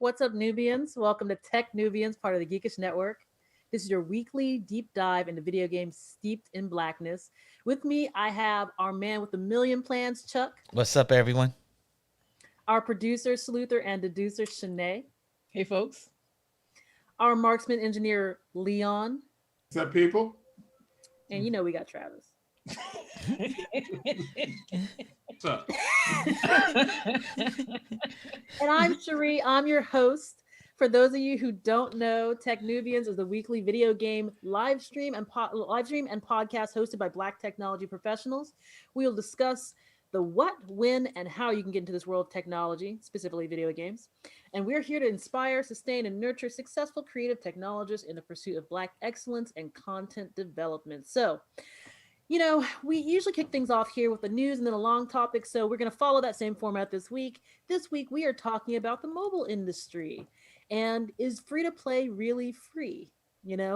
What's up, Nubians? Welcome to techn00bians, part of the Geekish Network. This is your weekly deep dive into video games steeped in blackness. With me, I have our man with a million plans, Chuck, What's up, everyone? our producer, sleuther, and deducer, Shanae, Hey, folks. our marksman engineer, Leon, What's up, people? and you know we got Travis. What's up? And I'm Cherie. I'm your host. For those of you who don't know, techn00bians is the weekly video game live stream and podcast hosted by Black technology professionals. We will discuss the what, when, and how you can get into this world of technology, specifically video games. And we're here to inspire, sustain, and nurture successful creative technologists in the pursuit of Black excellence and content development. So, we usually kick things off here with the news and then a long topic. So we're going to follow that same format this week. This week, we are talking about the mobile industry. And is free to play really free?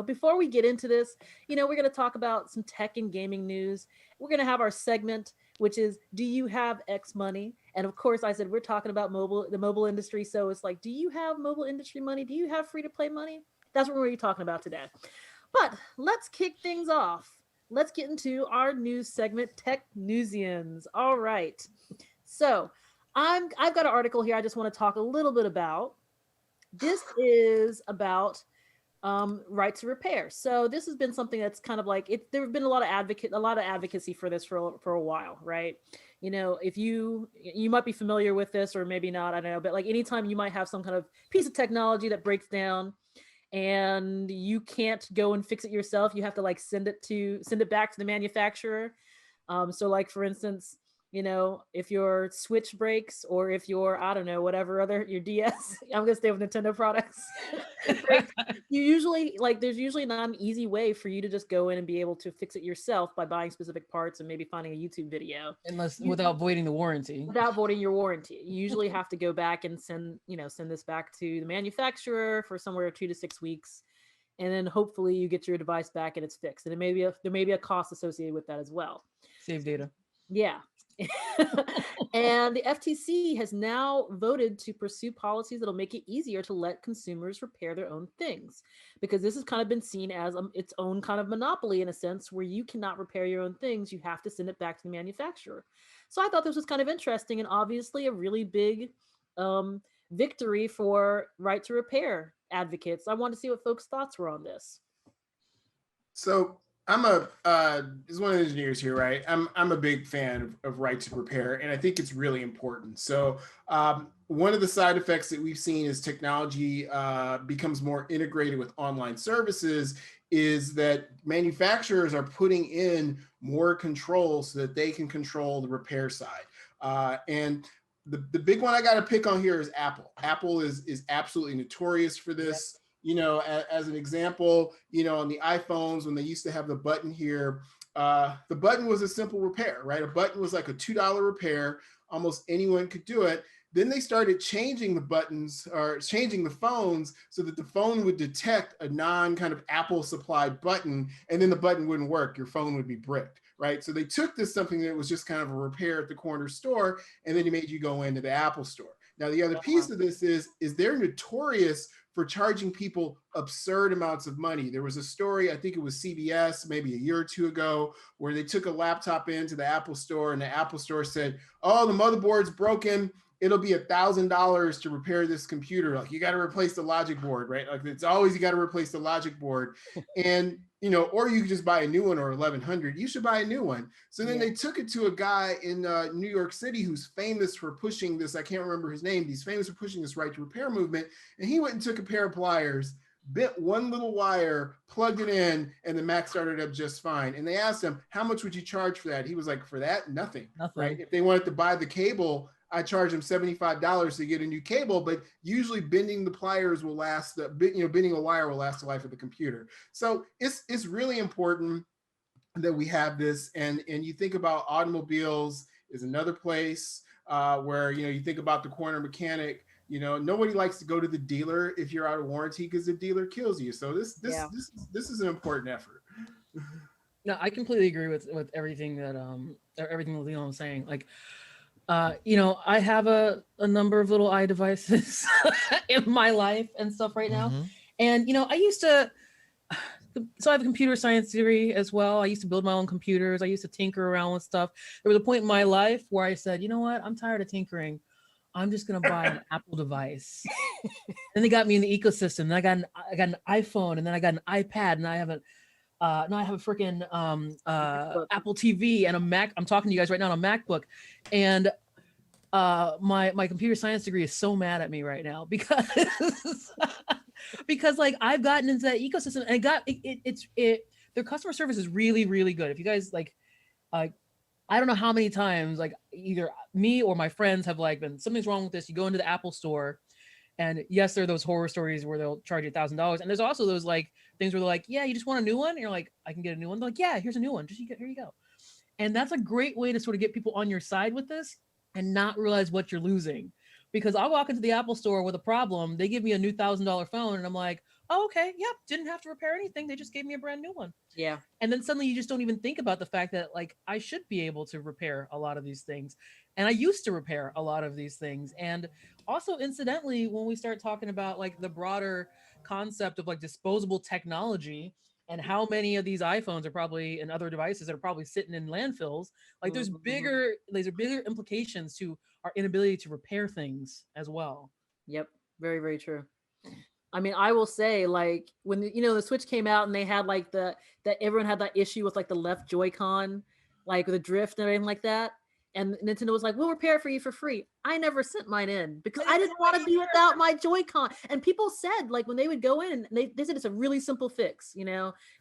Before we get into this, we're going to talk about some tech and gaming news. We're going to have our segment, which is, do you have X money? And of course, I said, we're talking about the mobile industry. So it's like, do you have mobile industry money? Do you have free to play money? That's what we're going to be talking about today. But let's kick things off. Let's get into our news segment, techn00bians. All right. So I've got an article here I just want to talk a little bit about. This is about right to repair. So this has been something that's kind of like it. There have been a lot of advocacy for this for a while, right? If you might be familiar with this or maybe not, I don't know, but like anytime you might have some kind of piece of technology that breaks down and you can't go and fix it yourself, you have to like send it back to the manufacturer. So like for instance, if your Switch breaks or if your, I don't know, whatever other, your DS, I'm gonna stay with Nintendo products. There's usually not an easy way for you to just go in and be able to fix it yourself by buying specific parts and maybe finding a YouTube video. Without voiding the warranty. Without voiding your warranty. You usually have to go back and send this back to the manufacturer for somewhere 2 to 6 weeks. And then hopefully you get your device back and it's fixed. And there may be a cost associated with that as well. Save data. Yeah. And the FTC has now voted to pursue policies that'll make it easier to let consumers repair their own things, because this has kind of been seen as its own kind of monopoly in a sense, where you cannot repair your own things. You have to send it back to the manufacturer. So I thought this was kind of interesting and obviously a really big victory for right to repair advocates. I wanted to see what folks' thoughts were on this. So I'm is one of the engineers here, right? I'm a big fan of right to repair, and I think it's really important. So one of the side effects that we've seen as technology becomes more integrated with online services is that manufacturers are putting in more control so that they can control the repair side. And the big one I got to pick on here is Apple. Apple is absolutely notorious for this. As an example, on the iPhones, when they used to have the button here, the button was a simple repair, right? A button was like a $2 repair. Almost anyone could do it. Then they started changing the buttons or changing the phones so that the phone would detect a non kind of Apple supplied button, and then the button wouldn't work. Your phone would be bricked, right? So they took this something that was just kind of a repair at the corner store, and then they made you go into the Apple store. Now, the other piece of this is they're notorious for charging people absurd amounts of money. There was a story, I think it was CBS, maybe a year or two ago, where they took a laptop into the Apple store and the Apple store said, oh, the motherboard's broken. It'll be $1,000 to repair this computer. Like, you got to replace the logic board, right? Like, it's always, you got to replace the logic board. And, or you could just buy a new one, or 1,100. You should buy a new one. So then they took it to a guy in New York City who's famous for pushing this. I can't remember his name. He's famous for pushing this right to repair movement. And he went and took a pair of pliers, bent one little wire, plugged it in, and the Mac started up just fine. And they asked him, how much would you charge for that? He was like, for that, nothing. Right? If they wanted to buy the cable, I charge them $75 to get a new cable, but usually bending the pliers will last, bending a wire will last the life of the computer. So it's really important that we have this. And you think about automobiles is another place where, you think about the corner mechanic. Nobody likes to go to the dealer if you're out of warranty because the dealer kills you. So this is an important effort. No, I completely agree with everything that everything that Leon was saying. Like, I have a number of little iDevices in my life and stuff right now. Mhm. And, I used to, so I have a computer science degree as well. I used to build my own computers. I used to tinker around with stuff. There was a point in my life where I said, you know what? I'm tired of tinkering. I'm just going to buy an Apple device. Then they got me in the ecosystem. Then I got an iPhone, and then I got an iPad, and I have now I have a freaking Apple TV and a Mac. I'm talking to you guys right now on a MacBook, and my computer science degree is so mad at me right now because because like I've gotten into that ecosystem and their customer service is really, really good. If you guys like I don't know how many times like either me or my friends have like been something's wrong with this. You go into the Apple store, and yes, there are those horror stories where they'll charge you $1,000, and there's also those like things where they're like, yeah, you just want a new one, and you're like, I can get a new one. They're like, yeah, here's a new one. Here you go. And that's a great way to sort of get people on your side with this and not realize what you're losing. Because I'll walk into the Apple store with a problem, they give me a new $1,000 phone, and I'm like, oh, okay, yep, didn't have to repair anything. They just gave me a brand new one. Yeah. And then suddenly you just don't even think about the fact that like I should be able to repair a lot of these things. And I used to repair a lot of these things. And also incidentally, when we start talking about like the broader concept of like disposable technology and how many of these iPhones are probably and other devices that are probably sitting in landfills, like there's bigger implications to our inability to repair things as well. Yep. Very, very true. I mean, I will say, like, when the Switch came out and they had like that everyone had that issue with like the left Joy-Con, like with the drift and everything like that. And Nintendo was like, we'll repair it for you for free. I never sent mine in because I didn't want to be without my Joy-Con. And people said, like, when they would go in, and they said it's a really simple fix,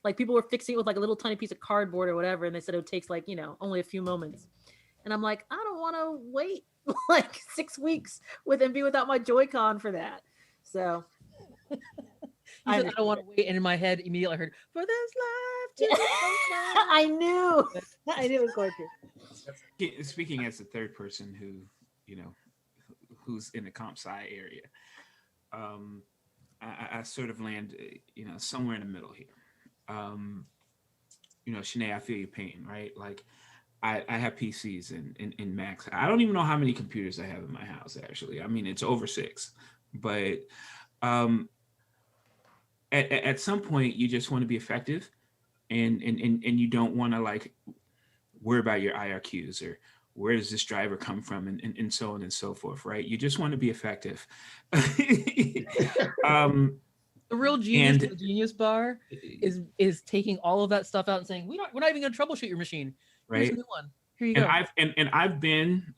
like people were fixing it with like a little tiny piece of cardboard or whatever. And they said it takes like, only a few moments. And I'm like, I don't want to wait like 6 weeks and be without my Joy-Con for that. So You said, I don't want to wait, and in my head immediately I heard for this life. I knew it was going to. Speaking as a third person who's in the comp sci area, I sort of land somewhere in the middle here. Shanae, I feel your pain, right? Like I have PCs and Macs. I don't even know how many computers I have in my house, actually. I mean, it's over 6, but at some point you just want to be effective and you don't want to like worry about your IRQs or where does this driver come from and so on and so forth, right? You just want to be effective. The real genius of the Genius Bar is taking all of that stuff out and saying, we're not even going to troubleshoot your machine. Here's a new one. Here you go. I've been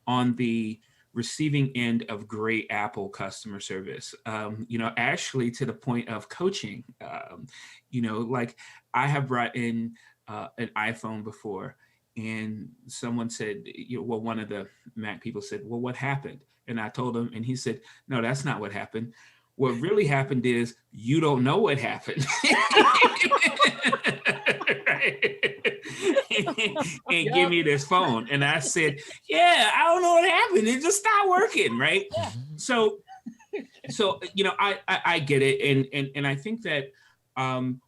on the receiving end of great Apple customer service, actually to the point of coaching. Like I have brought in an iPhone before, and someone said, one of the Mac people said, well, what happened? And I told him, and he said, no, that's not what happened. What really happened is you don't know what happened. And give me this phone. And I said, yeah, I don't know what happened. It just stopped working, right? So I get it. And I think that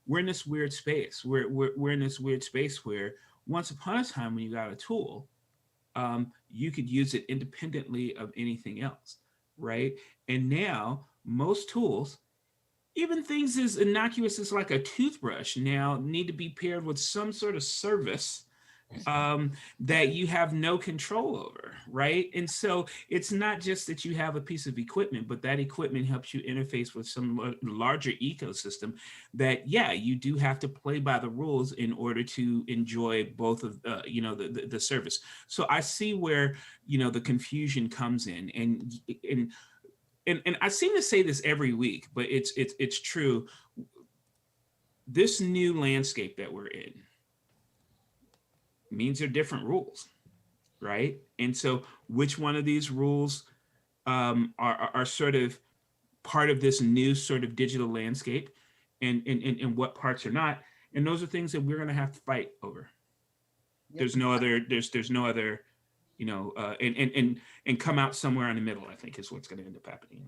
we're in this weird space. We're in this weird space where once upon a time when you got a tool, you could use it independently of anything else, right? And now most tools, even things as innocuous as like a toothbrush, now need to be paired with some sort of service that you have no control over, right? And so it's not just that you have a piece of equipment, but that equipment helps you interface with some larger ecosystem that, yeah, you do have to play by the rules in order to enjoy both of, the service. So I see where, the confusion comes in, and I seem to say this every week, but it's true. This new landscape that we're in means there are different rules, right? And so which one of these rules are sort of part of this new sort of digital landscape and what parts are not? And those are things that we're going to have to fight over. Yep. There's no other, and come out somewhere in the middle, I think is what's going to end up happening.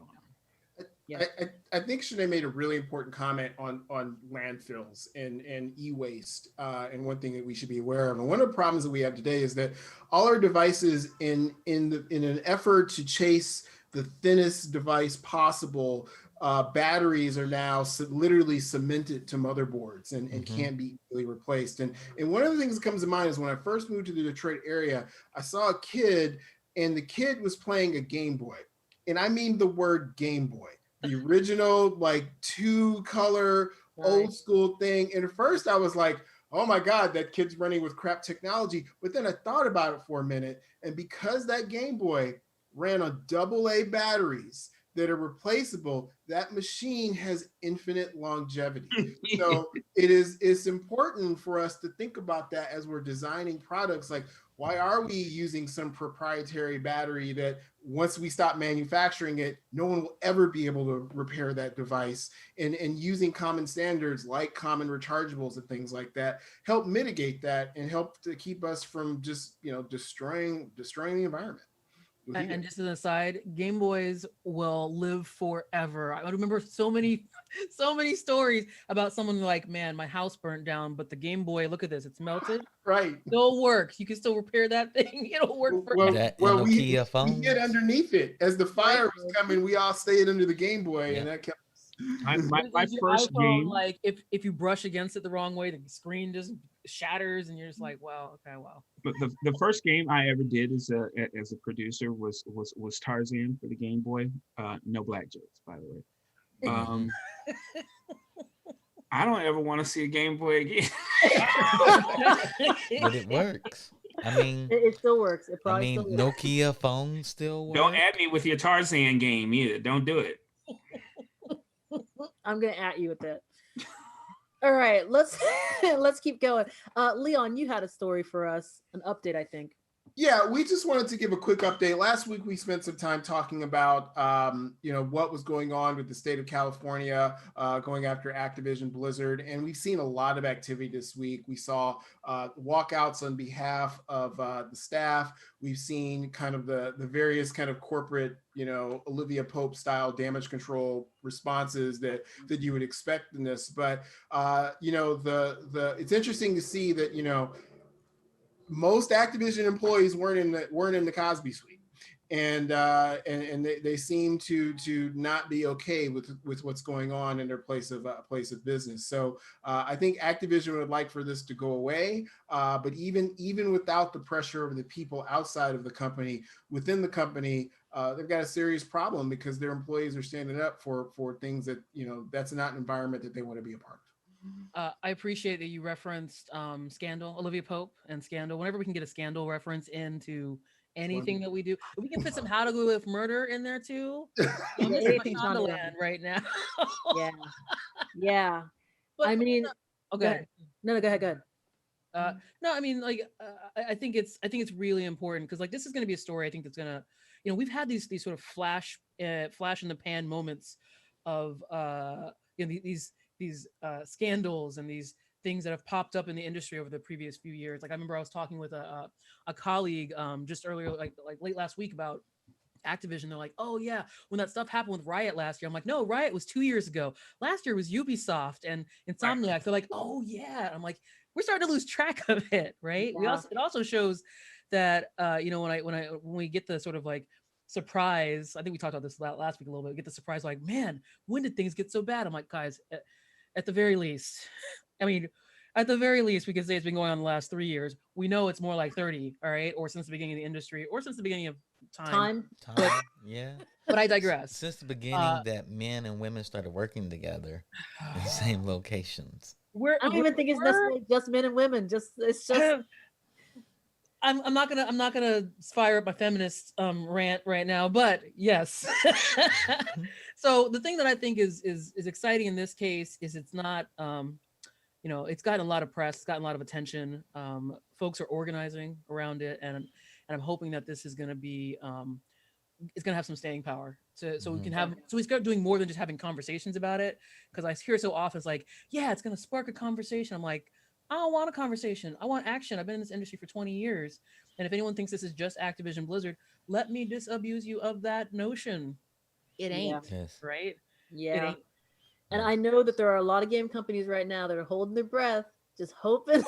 Yeah. I think Shanae made a really important comment on landfills and e-waste, and one thing that we should be aware of. And one of the problems that we have today is that all our devices, in an effort to chase the thinnest device possible, batteries are now literally cemented to motherboards and can't be easily replaced. And one of the things that comes to mind is when I first moved to the Detroit area, I saw a kid, and the kid was playing a Game Boy. And I mean the word Game Boy, the original, like 2-color, old school thing. And at first I was like, oh my God, that kid's running with crap technology. But then I thought about it for a minute. And because that Game Boy ran on AA batteries that are replaceable, that machine has infinite longevity. So it's important for us to think about that as we're designing products. Like, why are we using some proprietary battery that once we stop manufacturing it, no one will ever be able to repair that device? And using common standards like common rechargeables and things like that help mitigate that and help to keep us from just, destroying the environment. And just as an aside, Game Boys will live forever. I remember so many stories about someone like, man, my house burnt down, but the Game Boy, look at this, it's melted. Right. Still works. You can still repair that thing. It'll work forever. We hid underneath it. As the fire was coming, we all stayed under the Game Boy, and that kept us. My first game, like if you brush against it the wrong way, the screen just shatters, and you're just like, wow, okay, wow. But the first game I ever did as a producer was Tarzan for the Game Boy. No black jokes, by the way. I don't ever want to see a Game Boy again. But it works. I mean, it still works. It probably still works. Nokia phones still work. Don't add me with your Tarzan game either. Don't do it. I'm gonna at you with that. All right, let's keep going. Leon, you had a story for us, an update, I think. Yeah, we just wanted to give a quick update. Last week, we spent some time talking about, what was going on with the state of California, going after Activision Blizzard. And we've seen a lot of activity this week. We saw walkouts on behalf of the staff. We've seen kind of the various kind of corporate, Olivia Pope style damage control responses that you would expect in this. But, it's interesting to see that, most Activision employees weren't in the Cosby suite, and they seem to not be okay with what's going on in their place of business. So I think Activision would like for this to go away, but even without the pressure of the people outside of the company, within the company, they've got a serious problem because their employees are standing up for things that that's not an environment that they want to be a part of. I appreciate that you referenced Scandal, Olivia Pope and Scandal. Whenever we can get a Scandal reference into anything that we do, if we can fit some How to Go With Murder in there too. I'm missing my Shondaland right now. Yeah. But, I mean, okay. No, go ahead. No, I mean, I think it's really important because this is going to be a story. I think that's gonna, we've had these sort of flash in the pan moments of these scandals and these things that have popped up in the industry over the previous few years. Like I remember I was talking with a colleague just earlier, like late last week about Activision. They're like, oh yeah, when that stuff happened with Riot last year. I'm like, no, Riot was 2 years ago. Last year was Ubisoft and Insomniac. Right. They're like, oh yeah. I'm like, we're starting to lose track of it, right? Yeah. It also shows that when we get the sort of surprise, I think we talked about this last week a little bit. We get the surprise, like, man, when did things get so bad? I'm like, guys, at the very least, we can say it's been going on the last 3 years. We know it's more like 30, all right, or since the beginning of the industry, or since the beginning of time. Yeah. But I digress. Since the beginning that men and women started working together in the same locations. I don't even think it's necessarily just men and women. It's just. I'm not gonna fire up my feminist rant right now, but yes. So the thing that I think is exciting in this case is it's not it's gotten a lot of press, it's gotten a lot of attention. Folks are organizing around it, and I'm hoping that this is gonna be it's gonna have some staying power. So we start doing more than just having conversations about it, because I hear so often it's like, yeah, it's gonna spark a conversation. I'm like, I don't want a conversation. I want action. I've been in this industry for 20 years. And if anyone thinks this is just Activision Blizzard, let me disabuse you of that notion. It ain't, right? Yeah. ain't. And I know that there are a lot of game companies right now that are holding their breath, just hoping,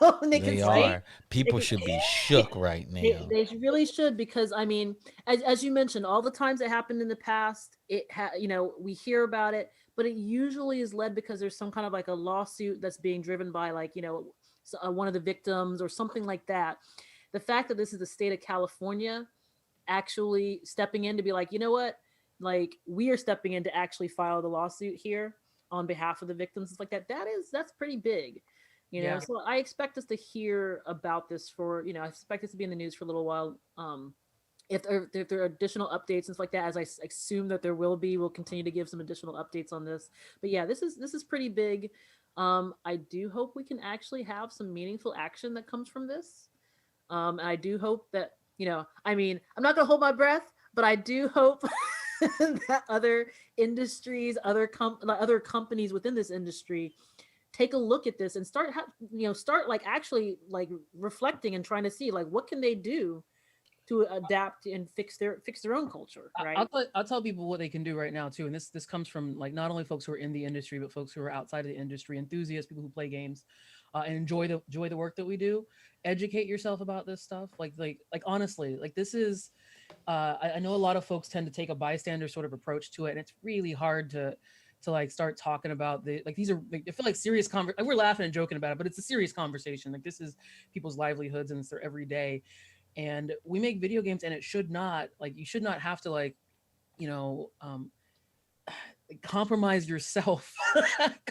hoping they can They say are. People can, should be shook right now. they really should, because I mean, as you mentioned, all the times it happened in the past, we hear about it, but it usually is led because there's some kind of like a lawsuit that's being driven by like one of the victims or something like that. The fact that this is the state of California actually stepping in to be like, you know what, like we are stepping in to actually file the lawsuit here on behalf of the victims, it's like that's pretty big. Yeah. So I expect us to hear about this I expect this to be in the news for a little while. If there are additional updates and stuff like that, as I assume that there will be, we'll continue to give some additional updates on this. But yeah, this is pretty big. I do hope we can actually have some meaningful action that comes from this. And I do hope that, I mean, I'm not going to hold my breath, but I do hope that other industries, other companies within this industry take a look at this and start like actually like reflecting and trying to see like what can they do to adapt and fix their own culture, right? I'll tell people what they can do right now too, and this comes from like not only folks who are in the industry, but folks who are outside of the industry, enthusiasts, people who play games, and enjoy the work that we do. Educate yourself about this stuff. Like honestly, like this is. I know a lot of folks tend to take a bystander sort of approach to it, and it's really hard to like start talking about these are like, I feel like serious we're laughing and joking about it, but it's a serious conversation. Like this is people's livelihoods and it's their everyday. And we make video games, and it should not like you should not have to like you know um compromise yourself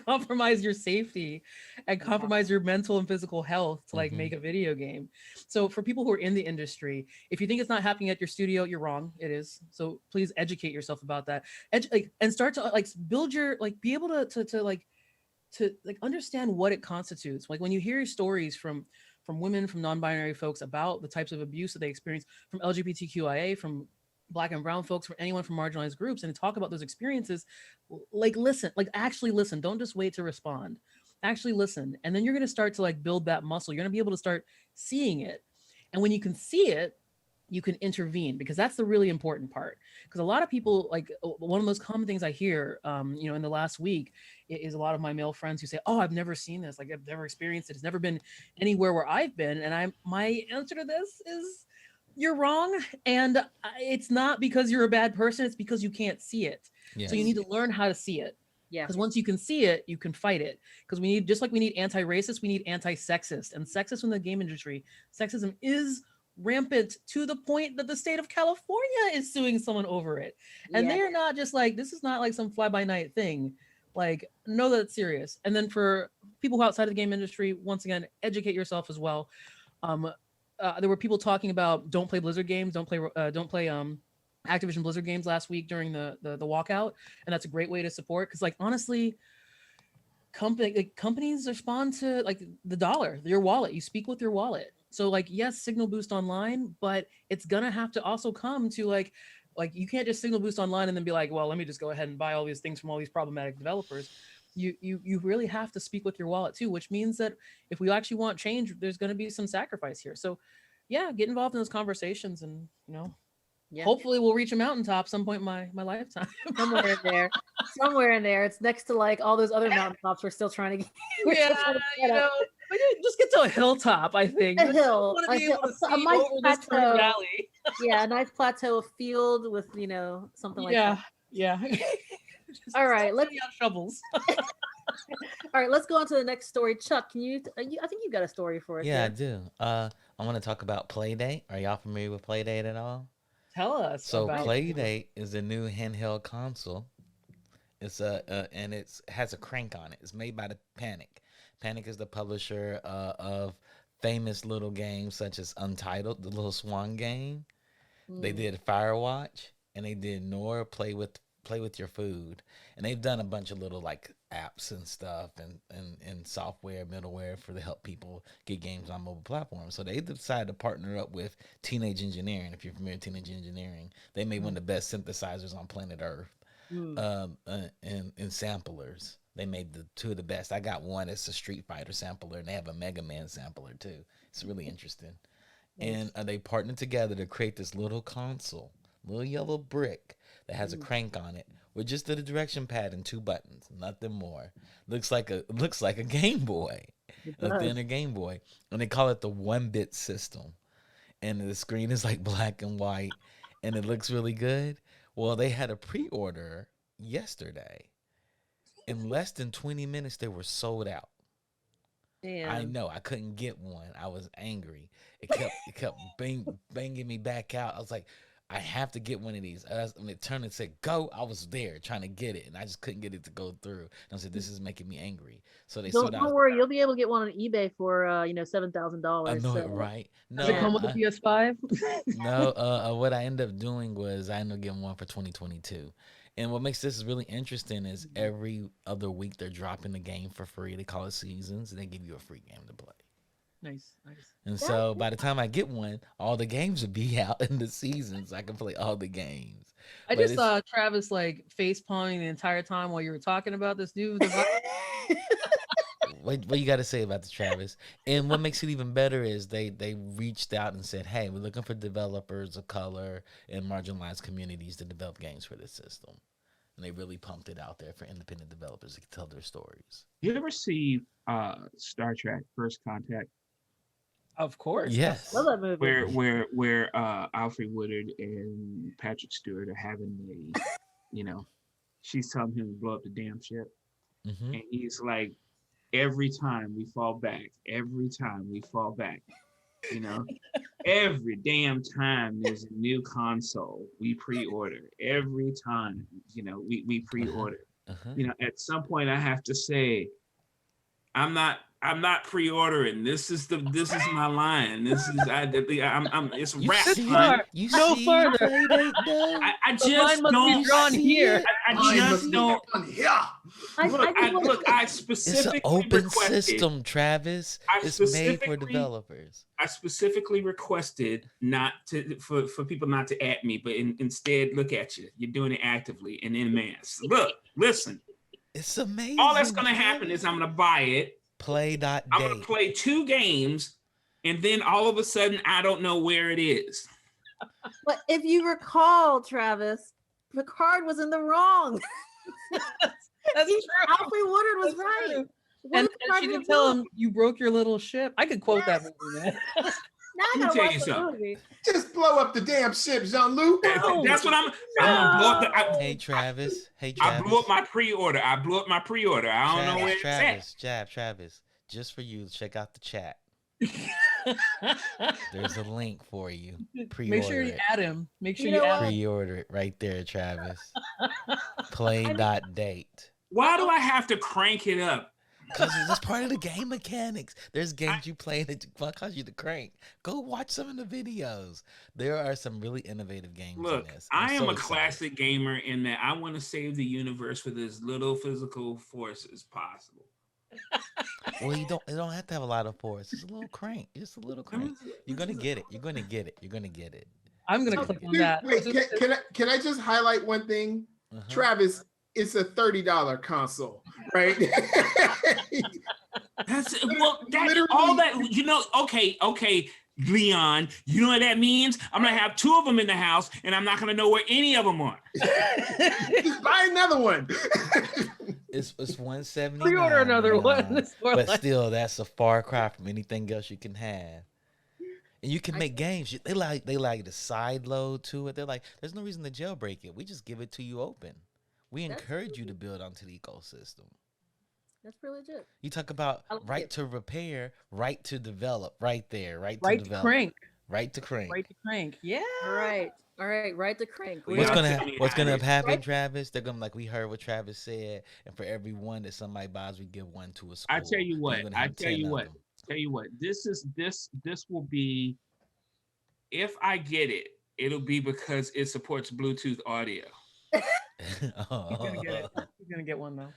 compromise your safety and compromise your mental and physical health to like make a video game. So for people who are in the industry, if you think it's not happening at your studio, you're wrong. It is. So please educate yourself about that. And start to like build your like be able to like understand what it constitutes. Like when you hear stories from women, from non-binary folks about the types of abuse that they experience, from LGBTQIA, from Black and brown folks, from anyone from marginalized groups, and to talk about those experiences, like listen, like actually listen. Don't just wait to respond. Actually listen, and then you're going to start to like build that muscle. You're going to be able to start seeing it, and when you can see it, you can intervene, because that's the really important part. Because a lot of people, like one of the most common things I hear in the last week is a lot of my male friends who say, oh, I've never seen this, like I've never experienced it, it's never been anywhere where I've been. And my answer to this is you're wrong. And it's not because you're a bad person, it's because you can't see it. Yes. So you need to learn how to see it. Yeah. Because once you can see it, you can fight it. Because we need, just like we need anti-racist, we need anti-sexist. And sexist in the game industry, sexism is rampant to the point that the state of California is suing someone over it. And they are not just like, this is not like some fly-by-night thing. Like, know that it's serious. And then for people outside of the game industry, once again, educate yourself as well. There were people talking about don't play Blizzard games, don't play Activision Blizzard games last week during the walkout, and that's a great way to support. Because like honestly, companies respond to like the dollar, your wallet. You speak with your wallet. So like yes, signal boost online, but it's gonna have to also come to like you can't just signal boost online and then be like, well, let me just go ahead and buy all these things from all these problematic developers. You really have to speak with your wallet too, which means that if we actually want change, there's going to be some sacrifice here. So yeah, get involved in those conversations, and hopefully we'll reach a mountaintop some point in my lifetime. somewhere in there it's next to like all those other mountaintops we're still trying to get. Just get to a hilltop. I think a hill, a nice plateau. Valley. Yeah, a nice plateau, a field with something like that. Yeah. All right, let's shovels. All right, let's go on to the next story. Chuck, can you? I think you've got a story for us. Yeah, I do. I want to talk about Playdate. Are y'all familiar with Playdate at all? Tell us. So Playdate is a new handheld console. It's and it has a crank on it. It's made by the Panic. Panic is the publisher of famous little games such as Untitled, the little swan game. They did Firewatch, and they did Nora Play with Your Food, and they've done a bunch of little like apps and stuff and software, middleware for to help people get games on mobile platforms. So they decided to partner up with Teenage Engineering. If you're familiar with Teenage Engineering, they made one of the best synthesizers on planet Earth, and samplers. They made the two of the best. I got one. It's a Street Fighter sampler, and they have a Mega Man sampler too. It's really interesting. Nice. And they partnered together to create this little console, little yellow brick that has a crank on it, with just the direction pad and 2 buttons, nothing more. Looks like a Game Boy, a thinner Game Boy, and they call it the 1-bit system. And the screen is like black and white, and it looks really good. Well, they had a pre-order yesterday. In less than 20 minutes, they were sold out. Damn. I know. I couldn't get one. I was angry. It kept banging me back out. I was like, I have to get one of these. When it turned and said go, I was there trying to get it, and I just couldn't get it to go through. And I said, this is making me angry. So they sold out. Don't worry, you'll be able to get one on eBay for $7,000. I know it, right? Does it come with a PS5? No. What I ended up doing was I ended up getting one for 2022. And what makes this really interesting is every other week they're dropping the game for free. They call it seasons, and they give you a free game to play. Nice. And so by the time I get one, all the games will be out in the seasons. I can play all the games. I just saw Travis like face palming the entire time while you were talking about this new device. What you got to say about the Travis? And what makes it even better is they reached out and said, hey, we're looking for developers of color and marginalized communities to develop games for this system. And they really pumped it out there for independent developers to tell their stories. You ever see Star Trek First Contact? Of course. Yes. Love that movie. Where Alfred Woodard and Patrick Stewart are having she's telling him to blow up the damn ship. Mm-hmm. And he's like, every time we fall back, every damn time there's a new console we pre-order. Every time, we pre-order. At some point I have to say, I'm not pre-ordering. This is my line. It's rap time. You no see, further. I just don't drawn here. I just don't. I specifically it's an open requested, system, Travis. It's made for developers. I specifically requested for people not to at me, but instead look at you. You're doing it actively and in mass. Look, listen. It's amazing. All that's going to happen is I'm going to buy it. Play.date. I'm going to play 2 games, and then all of a sudden, I don't know where it is. But if you recall, Travis, Picard was in the wrong. That's true. Alfred Woodard was right. True. And she didn't tell him you broke your little ship. I could quote that movie, man. Now I gotta watch the movie. Just blow up the damn ship, Jean-Luc. That's what I'm gonna blow up. Hey Travis. I blew up my pre-order. I don't know where it's at. Travis. Just for you, check out the chat. There's a link for you. Pre-order Make sure you add him. Pre-order it right there, Travis. Play.date. Why do I have to crank it up? Because that's part of the game mechanics. There's games you play that cause you to crank. Go watch some of the videos. There are some really innovative games. Look, in this. I am a classic gamer in that I want to save the universe with as little physical force as possible. Well, you don't have to have a lot of force. Just a little crank. Just a little crank. You're gonna get it. You're gonna get it. I'm gonna click on that. Wait, can I just highlight one thing? Travis, it's a $30 console, right? That's all that, okay, Leon, you know what that means? I'm gonna have 2 of them in the house and I'm not gonna know where any of them are. Just buy another one. It's $179. Pre-order another one. But still, that's a far cry from anything else you can have. And you can make games. They like the side load to it. They're like, there's no reason to jailbreak it. We just give it to you open. We encourage you to build onto the ecosystem. That's pretty legit. You talk about right to repair, right to develop, right there, right to develop. Crank. Right to crank. Right to crank. Yeah. All right, right to crank. What's gonna happen, Travis? They're gonna we heard what Travis said, and for every one that somebody buys, we give one to a school. I tell you what. This will be, if I get it, it'll be because it supports Bluetooth audio. He's gonna get it. He's gonna get one though.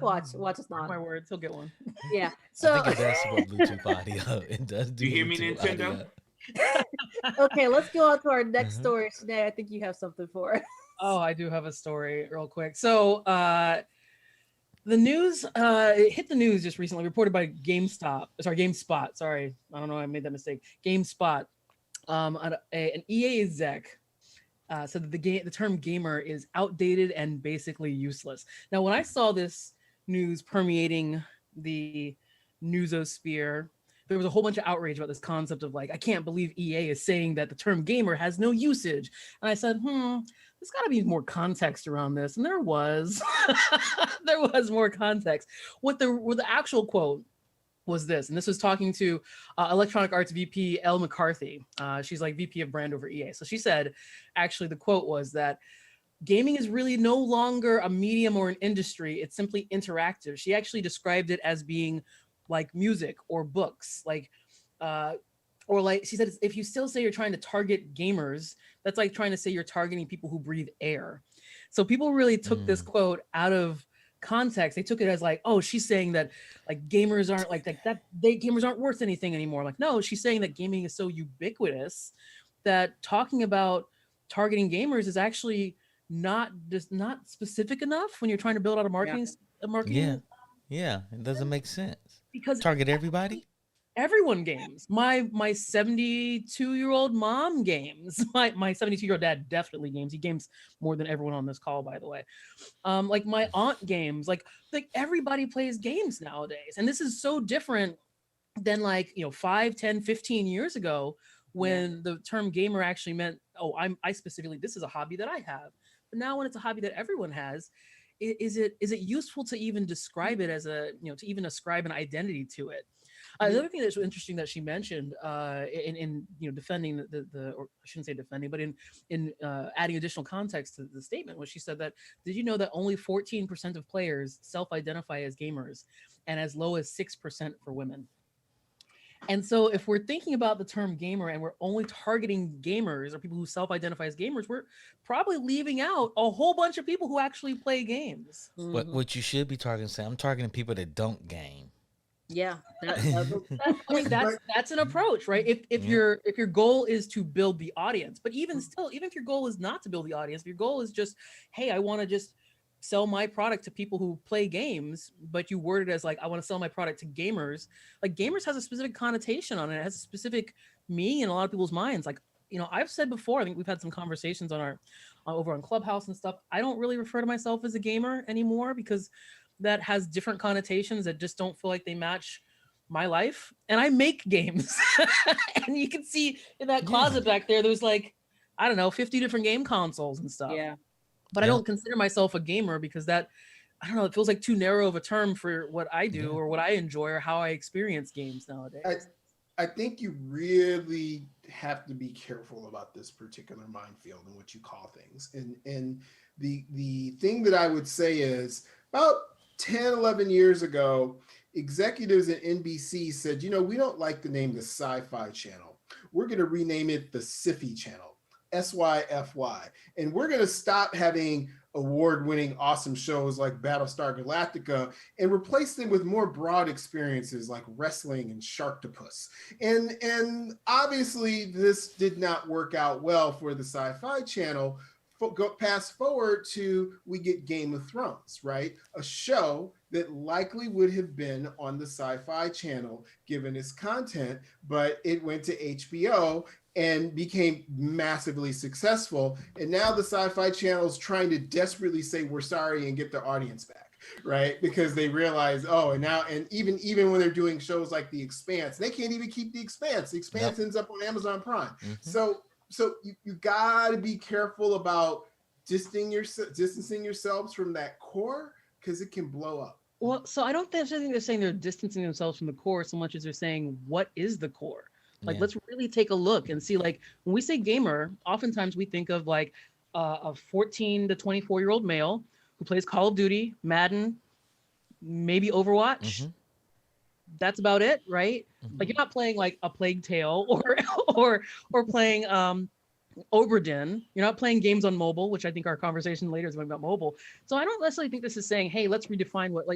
Watch us not. My words, he'll get one. Yeah. So I think it does support Bluetooth audio. It does do. You hear me, Bluetooth Nintendo? audio. Okay, let's go on to our next story today. I think you have something for us. Oh, I do have a story real quick. So the news it hit the news just recently, reported by GameSpot. Sorry, I don't know, I made that mistake. GameSpot. An EA exec said that the term gamer is outdated and basically useless. Now, when I saw this news permeating the newsosphere, there was a whole bunch of outrage about this concept of like, I can't believe EA is saying that the term gamer has no usage. And I said, there's got to be more context around this. And there was. There was more context. What the actual quote was this, and this was talking to Electronic Arts VP Elle McCarthy. She's like VP of brand over EA. So she said, actually, the quote was that gaming is really no longer a medium or an industry. It's simply interactive. She actually described it as being like music or books, or like she said, if you still say you're trying to target gamers, that's like trying to say you're targeting people who breathe air. So people really took this quote out of context. They took it as like, oh, she's saying that like gamers aren't like that gamers aren't worth anything anymore. Like, no, she's saying that gaming is so ubiquitous that talking about targeting gamers is actually not specific enough when you're trying to build out a marketing. Yeah, it doesn't make sense. Because target everybody. Everyone games. My 72-year-old mom games. My 72-year-old dad definitely games. He games more than everyone on this call, by the way. Like my aunt games. Like everybody plays games nowadays. And this is so different than 5, 10, 15 years ago when the term gamer actually meant, oh, I specifically, this is a hobby that I have. But now when it's a hobby that everyone has, is it useful to even describe it as to even ascribe an identity to it? The other thing that's interesting that she mentioned in defending the or I shouldn't say defending, but in adding additional context to the statement was she said that, did you know that only 14% of players self-identify as gamers and as low as 6% for women? And so if we're thinking about the term gamer and we're only targeting gamers or people who self-identify as gamers, we're probably leaving out a whole bunch of people who actually play games. What you should be targeting, Sam, I'm targeting people that don't game. Yeah, I mean that's an approach, right? If your goal is to build the audience, but even if your goal is not to build the audience, if your goal is just, hey, I want to just sell my product to people who play games, but you word it as like, I want to sell my product to gamers. Like gamers has a specific connotation on it. It has a specific meaning in a lot of people's minds. Like, I've said before, I think we've had some conversations on our over on Clubhouse and stuff. I don't really refer to myself as a gamer anymore because that has different connotations that just don't feel like they match my life. And I make games. And you can see in that closet back there's like, I don't know, 50 different game consoles and stuff. Yeah. But I don't consider myself a gamer because that, I don't know, it feels like too narrow of a term for what I do or what I enjoy or how I experience games nowadays. I think you really have to be careful about this particular minefield and what you call things. And the thing that I would say is about 10, 11 years ago, executives at NBC said, we don't like the name the Sci-Fi Channel. We're going to rename it the Syfy Channel, SYFY. And we're going to stop having award-winning awesome shows like Battlestar Galactica and replace them with more broad experiences like wrestling and Sharktopus. And obviously this did not work out well for the Sci-Fi Channel. Fast forward to we get Game of Thrones, right? A show that likely would have been on the Sci-Fi Channel given its content, but it went to HBO and became massively successful. And now the Sci-Fi Channel is trying to desperately say we're sorry and get their audience back, right? Because they realize, and even when they're doing shows like The Expanse, they can't even keep The Expanse. The Expanse ends up on Amazon Prime. So you got to be careful about distancing yourselves from that core because it can blow up. Well, so I don't think they're saying they're distancing themselves from the core so much as they're saying, what is the core? Like, let's really take a look and see, like, when we say gamer, oftentimes we think of like a 14 to 24-year-old male who plays Call of Duty, Madden, maybe Overwatch. That's about it, right? Like you're not playing like a Plague Tale or playing Oberdin. You're not playing games on mobile, which I think our conversation later is going about mobile. So I don't necessarily think this is saying, hey, let's redefine what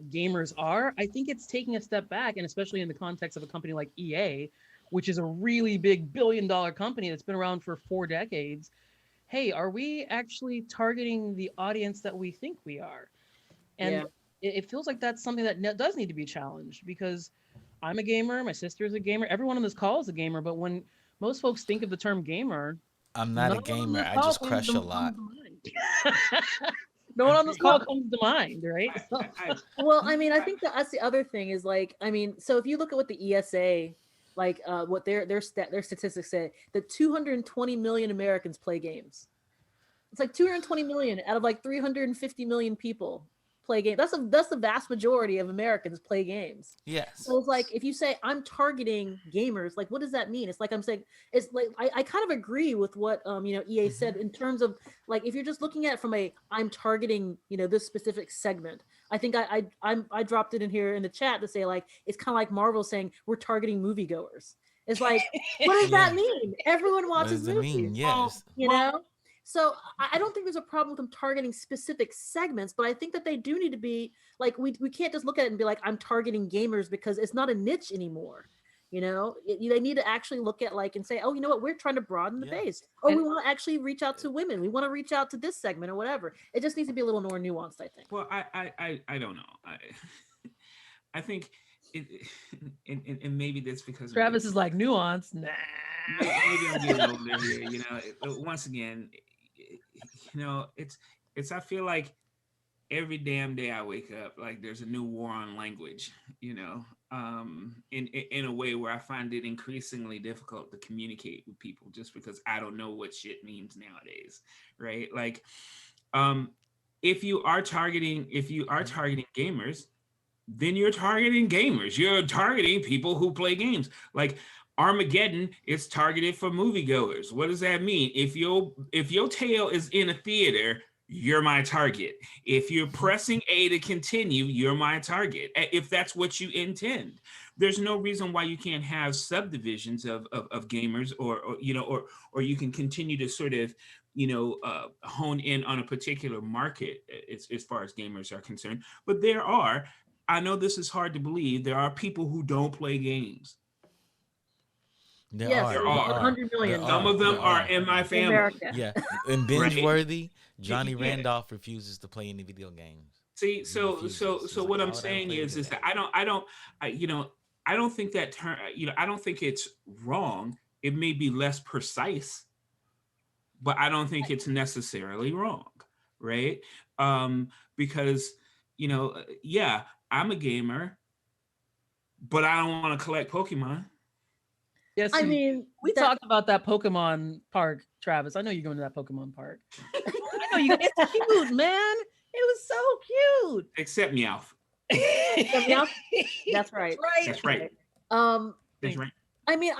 gamers are. I think it's taking a step back, and especially in the context of a company like EA, which is a really big billion-dollar company that's been around for 4 decades. Hey, are we actually targeting the audience that we think we are? And it feels like that's something that does need to be challenged because I'm a gamer, my sister is a gamer, everyone on this call is a gamer, but when most folks think of the term gamer, I'm not No a one on gamer. this I call just comes crush to a lot. mind. No one on this call comes to mind, right? Well, I mean, I think that's the other thing is like, I mean, so if you look at what the ESA, like, what their statistics say, that 220 million Americans play games. It's like 220 million out of like 350 million people play games. That's the vast majority of Americans play games. Yes. So it's like if you say I'm targeting gamers, like what does that mean? It's like I'm saying it's like I kind of agree with what EA said in terms of like if you're just looking at it from a I'm targeting this specific segment. I think I dropped it in here in the chat to say like it's kind of like Marvel saying we're targeting moviegoers. It's like what does that mean? Everyone What watches does it movies. mean? Yes. You know? So I don't think there's a problem with them targeting specific segments, but I think that they do need to be like we can't just look at it and be like I'm targeting gamers because it's not a niche anymore. They need to actually look at like and say, oh, you know what, we're trying to broaden the base, or we want to actually reach out to women. We want to reach out to this segment or whatever. It just needs to be a little more nuanced, I think. Well, I don't know. I think it, and maybe that's because Travis is like nuance. Nah. Maybe I'm getting older here. Once again, it's. I feel like every damn day I wake up, like there's a new war on language. In a way where I find it increasingly difficult to communicate with people, just because I don't know what shit means nowadays, right? Like, if you are targeting gamers, then you're targeting gamers. You're targeting people who play games. Like Armageddon is targeted for moviegoers. What does that mean? If your tail is in a theater, you're my target. If you're pressing A to continue, you're my target. If that's what you intend, there's no reason why you can't have subdivisions of gamers, or you can continue to sort of hone in on a particular market as far as gamers are concerned. But I know this is hard to believe, there are people who don't play games. There are 100 million. Some of them are in my family. America. Yeah, in binge-worthy, Johnny Randolph refuses to play any video games. See, so what I'm saying is that I don't think that term. I don't think it's wrong. It may be less precise, but I don't think it's necessarily wrong, right? Because I'm a gamer, but I don't want to collect Pokemon. Yes, I mean, we talked about that Pokemon park, Travis. I know you're going to that Pokemon park. I know you. It's cute, man. It was so cute. Except Meowth. Meowth? That's right. That's right. That's right. I mean,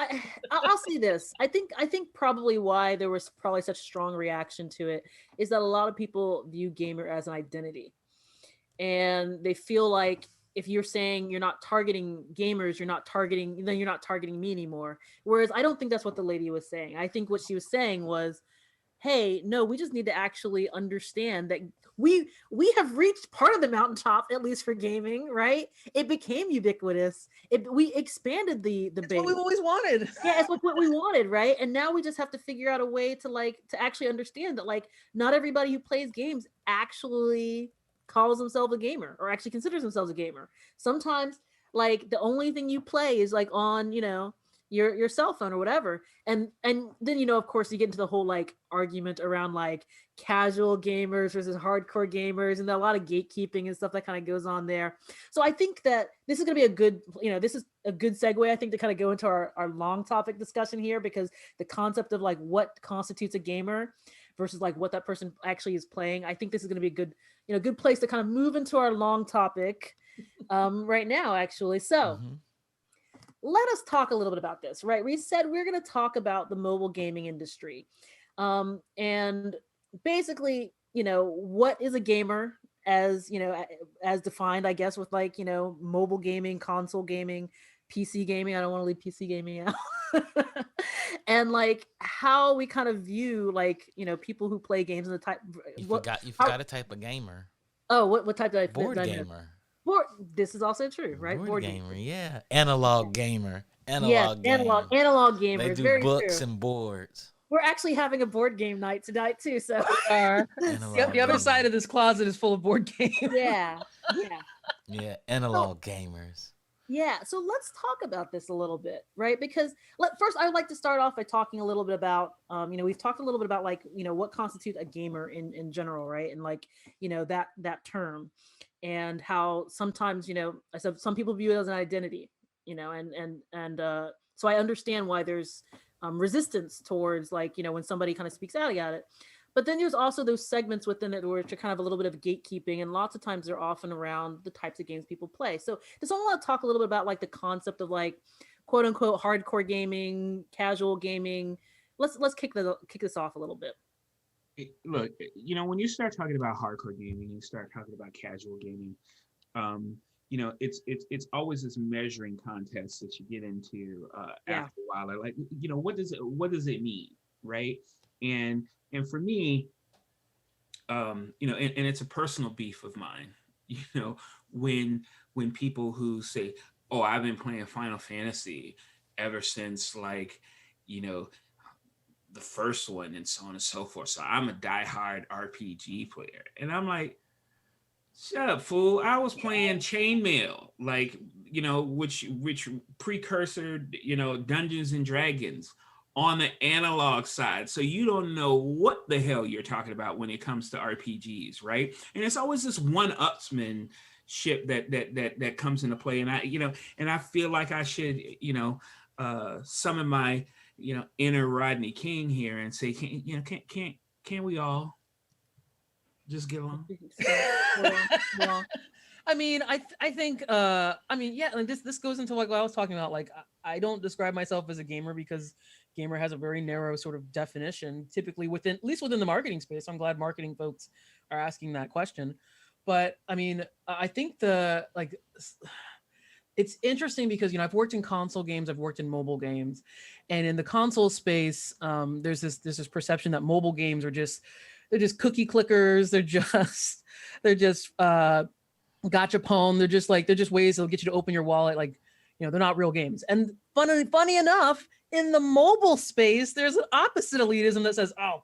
I'll say this. I think probably why there was probably such strong reaction to it is that a lot of people view gamer as an identity, and they feel like if you're saying you're not targeting gamers, you're not targeting me anymore. Whereas I don't think that's what the lady was saying. I think what she was saying was, hey, no, we just need to actually understand that we have reached part of the mountaintop, at least for gaming, right? It became ubiquitous. We expanded the base. What we've always wanted. Yeah, it's like what we wanted, right? And now we just have to figure out a way to actually understand that like not everybody who plays games actually calls themselves a gamer or actually considers themselves a gamer. Sometimes like the only thing you play is like on your cell phone or whatever, and then of course you get into the whole like argument around like casual gamers versus hardcore gamers, and a lot of gatekeeping and stuff that kind of goes on there. So I think that this is going to be a good segue, I think, to kind of go into our long topic discussion here, because the concept of like what constitutes a gamer versus like what that person actually is playing, I think this is going to be a good place to kind of move into our long topic right now, actually. So let us talk a little bit about this, right? We said we're going to talk about the mobile gaming industry, and basically, what is a gamer as defined, I guess, with like mobile gaming, console gaming, PC gaming. I don't want to leave PC gaming out. And like how we kind of view like people who play games and the type. You forgot a type of gamer. Oh, what type did I? Board gamer. This is also true, right? Board gamer, yeah. Analog gamer. Analog gamer. They It's do very books true. and boards. We're actually having a board game night tonight too. So the other side of this closet is full of board games. Yeah. Yeah, analog gamers. Yeah, so let's talk about this a little bit, right? Because first, I would like to start off by talking a little bit about, we've talked a little bit about like, what constitutes a gamer in general, right? And like, that term, and how sometimes, I said some people view it as an identity, so I understand why there's resistance towards like, when somebody kind of speaks out about it. But then there's also those segments within it which are kind of a little bit of gatekeeping, and lots of times they're often around the types of games people play. So does someone want to talk a little bit about like the concept of like quote unquote hardcore gaming, casual gaming? Let's kick this off a little bit. Look, when you start talking about hardcore gaming, you start talking about casual gaming. It's always this measuring contest that you get into after a while. Like, what does it mean, right? And for me, and it's a personal beef of mine. When people who say, "Oh, I've been playing Final Fantasy ever since like, you know, the first one and so on and so forth. So I'm a diehard RPG player," and I'm like, "Shut up, fool! I was playing Chainmail, like which precursor, Dungeons and Dragons." On the analog side, so you don't know what the hell you're talking about when it comes to RPGs, right? And it's always this one-upsman ship that comes into play, and I feel like I should, summon my, inner Rodney King here and say, can we all just get along? I mean, I think yeah, like this goes into like what I was talking about. Like I don't describe myself as a gamer because gamer has a very narrow sort of definition, typically within at least within the marketing space. I'm glad marketing folks are asking that question. But I mean, I think it's interesting because I've worked in console games, I've worked in mobile games, and in the console space, there's this perception that mobile games are they're just cookie clickers, they're just gachapon. They're just ways that'll get you to open your wallet. Like, they're not real games. And funny enough, in the mobile space, there's an opposite elitism that says, "Oh,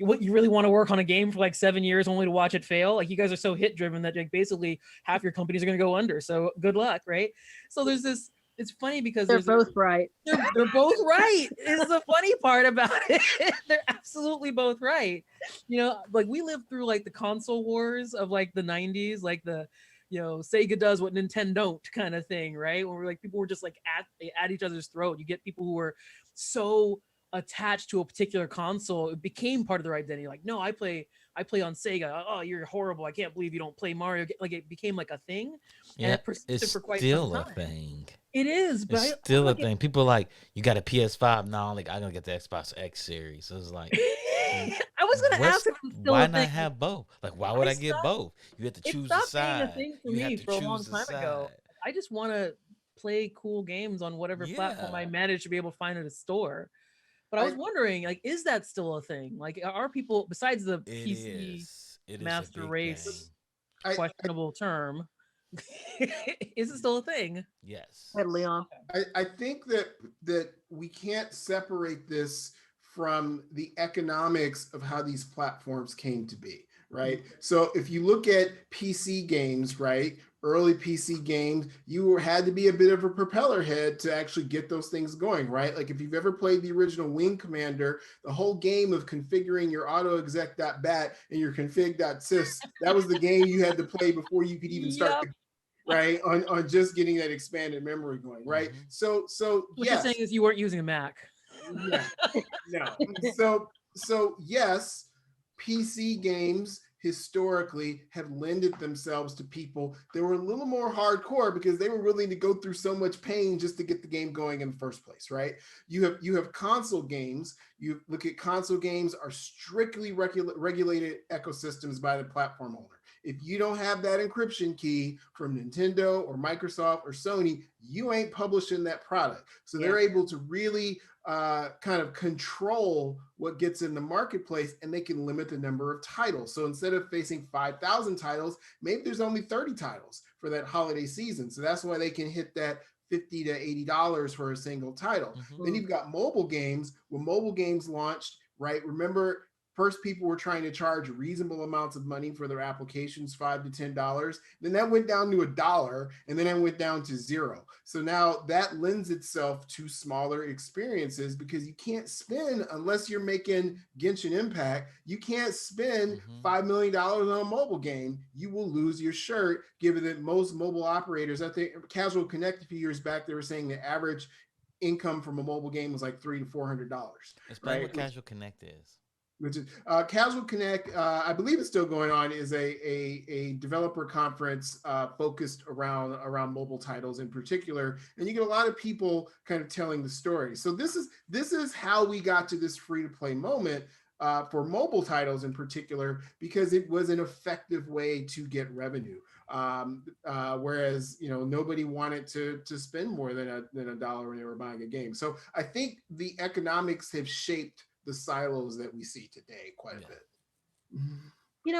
what, you really want to work on a game for like 7 years only to watch it fail? Like, you guys are so hit driven that like basically half your companies are going to go under. So good luck," right? So there's this. It's funny because They're both right. They're both right. Is the funny part about it. They're absolutely both right. Like we lived through like the console wars of like the 90s, like the Sega does what Nintendo don't kind of thing, right? Where like people were just like at each other's throat. You get people who were so attached to a particular console, it became part of their identity. Like, no, I play on Sega. Oh, you're horrible. I can't believe you don't play Mario. Like it became like a thing. Yeah, And it persisted it's for quite still some a time. thing. It is, but It's still a thing. People like, you got a PS5 now. Like, I'm gonna get the Xbox X series. So it's like, I was gonna ask if it's still why a not thing. have both? Like, why would I get both? You have to It choose the stopped being a side. thing for You have me to for a long choose the time ago. side. I just want to play cool games on whatever platform I Yeah, manage to be able to find at a store. But I was wondering, like, is that still a thing? Like, are people besides the it PC is. It is a master big race thing. questionable term? Is it still a thing? Yes. Hey, Leon. I think that we can't separate this from the economics of how these platforms came to be, right? So if you look at PC games, right, early PC games, you had to be a bit of a propeller head to actually get those things going, right? Like if you've ever played the original Wing Commander, the whole game of configuring your autoexec.bat and your config.sys, that was the game you had to play before you could even start the right on just getting that expanded memory going, right? So What yes, you're saying is you weren't using a Mac. yeah, no. So yes, PC games historically have lended themselves to people that were a little more hardcore because they were willing to go through so much pain just to get the game going in the first place, right? You have console games. You look at console games are strictly regulated ecosystems by the platform owner. If you don't have that encryption key from Nintendo or Microsoft or Sony, you ain't publishing that product. So they're able to really kind of control what gets in the marketplace, and they can limit the number of titles. So instead of facing 5,000 titles, maybe there's only 30 titles for that holiday season. So that's why they can hit that $50 to $80 for a single title. Then you've got mobile games. When mobile games launched, right? Remember, First, people were trying to charge reasonable amounts of money for their applications, $5 to $10. Then that went down to $1, and then it went down to 0. So now that lends itself to smaller experiences because you can't spend, unless you're making Genshin Impact, you can't spend $5 million on a mobile game. You will lose your shirt, given that most mobile operators, I think Casual Connect a few years back, they were saying the average income from a mobile game was like $300 to $400. Explain right? what Casual Connect is. Which is Casual Connect, I believe it's still going on, is a developer conference focused around mobile titles in particular, and you get a lot of people kind of telling the story. So this is how we got to this free to play moment for mobile titles in particular, because it was an effective way to get revenue. Whereas nobody wanted to spend more than $1 when they were buying a game. So I think the economics have shaped the silos that we see today quite a bit.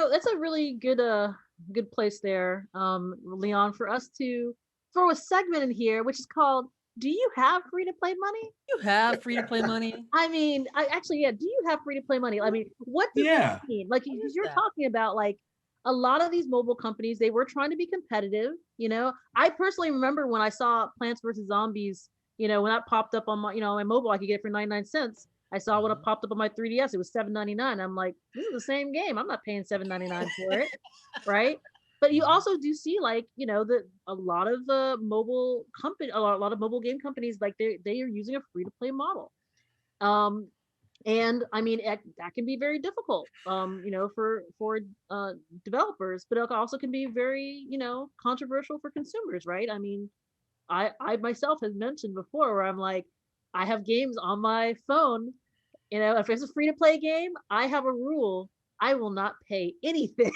That's a really good place there, Leon, for us to throw a segment in here, which is called, do you have free to play money? You have free to play money? I mean, do you have free to play money? I mean, what does that mean? Like, you're talking about, like, a lot of these mobile companies, they were trying to be competitive. I personally remember when I saw Plants vs. Zombies, when that popped up on my, my mobile, I could get it for 99 cents. I saw when it popped up on my 3DS, it was $7.99. I'm like, this is the same game. I'm not paying $7.99 for it, right? But you also do see, like, a lot of mobile game companies, like they are using a free to play model, and I mean that can be very difficult, for developers, but it also can be very controversial for consumers, right? I mean, I myself have mentioned before where I'm like, I have games on my phone. If it's a free to play game, I have a rule: I will not pay anything.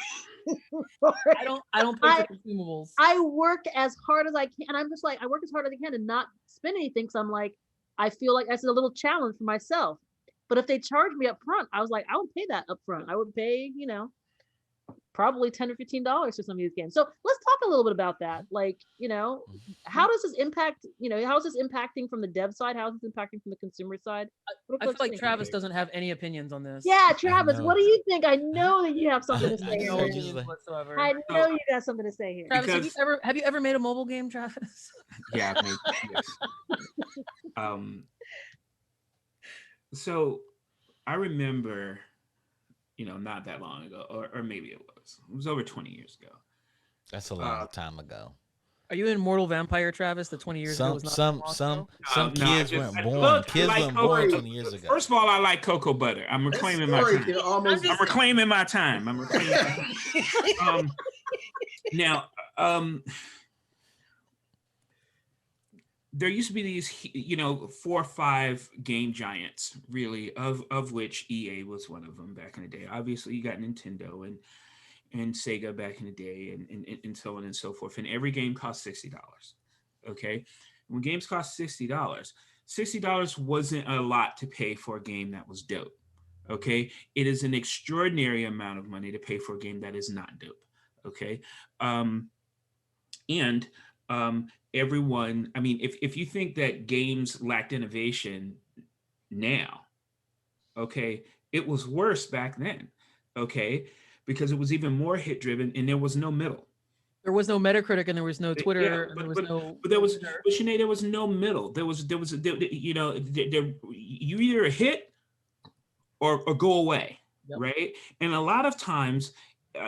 I don't pay for consumables. I work as hard as I can, and I'm just like, I work as hard as I can to not spend anything. Because I'm like, I feel like that's a little challenge for myself. But if they charge me up front, I was like, I would pay that up front. I would pay, probably $10 or $15 for some of these games. So let's talk a little bit about that. Like, how does this impact, how is this impacting from the dev side? How is this impacting from the consumer side? I feel like Travis doesn't have any opinions on this. Yeah, Travis, what do you think? I know that you have something to say no here. opinions whatsoever. I know you got something to say here. Travis, have you ever made a mobile game, Travis? Yeah, I've made yes. So I remember, not that long ago, or maybe it was over 20 years ago. That's a long time ago. Are you in Mortal Vampire, Travis? The 20 years ago was not some kids weren't born. Kids weren't born 20 years ago. First of all, I like cocoa butter. I'm reclaiming my time. I'm reclaiming my time. Now, there used to be these, 4 or 5 game giants, really, of which EA was one of them back in the day. Obviously, you got Nintendo and Sega back in the day, and so on and so forth. And every game cost $60. Okay, when games cost $60 wasn't a lot to pay for a game that was dope. Okay, it is an extraordinary amount of money to pay for a game that is not dope. Okay, everyone, I mean, if you think that games lacked innovation now, okay, it was worse back then, okay, because it was even more hit driven and there was no middle. There was no Metacritic and there was no Twitter. But there was Sinead, there was no middle. There was you either a hit or go away, yep. Right? And a lot of times,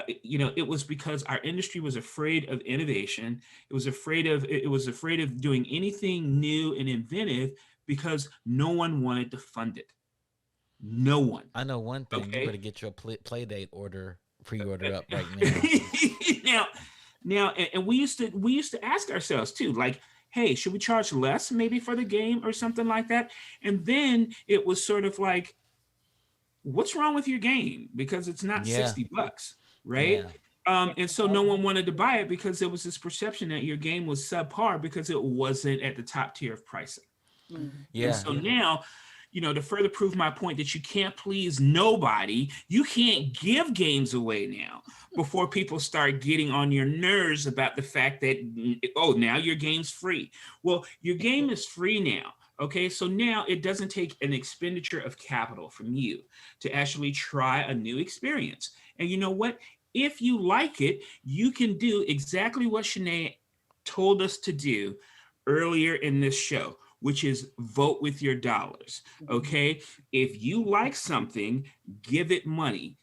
it was because our industry was afraid of innovation. It was afraid of doing anything new and inventive because no one wanted to fund it. No one. I know one thing. Okay? You better get your Playdate pre-order up right now. now, and we used to ask ourselves too, like, hey, should we charge less maybe for the game or something like that? And then it was sort of like, what's wrong with your game? Because it's not $60. Right. Yeah. And so no one wanted to buy it because there was this perception that your game was subpar because it wasn't at the top tier of pricing. Yeah. And so now, to further prove my point that you can't please nobody, you can't give games away now before people start getting on your nerves about the fact that, now your game's free. Well, your game is free now. Okay, so now it doesn't take an expenditure of capital from you to actually try a new experience. And you know what? If you like it, you can do exactly what Shanae told us to do earlier in this show, which is vote with your dollars. Okay, if you like something, give it money.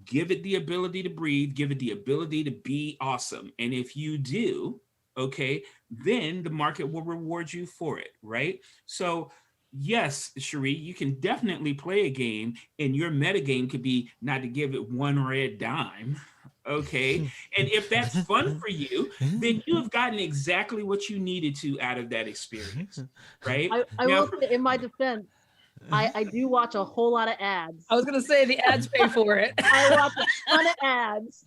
Give it the ability to breathe, give it the ability to be awesome. And if you do, okay, then the market will reward you for it, right? So, yes, Cherie, you can definitely play a game, and your metagame could be not to give it one red dime, okay? And if that's fun for you, then you have gotten exactly what you needed to out of that experience, right? I Now, will say, in my defense, I do watch a whole lot of ads. I was gonna say the ads pay for it. I watch a ton of ads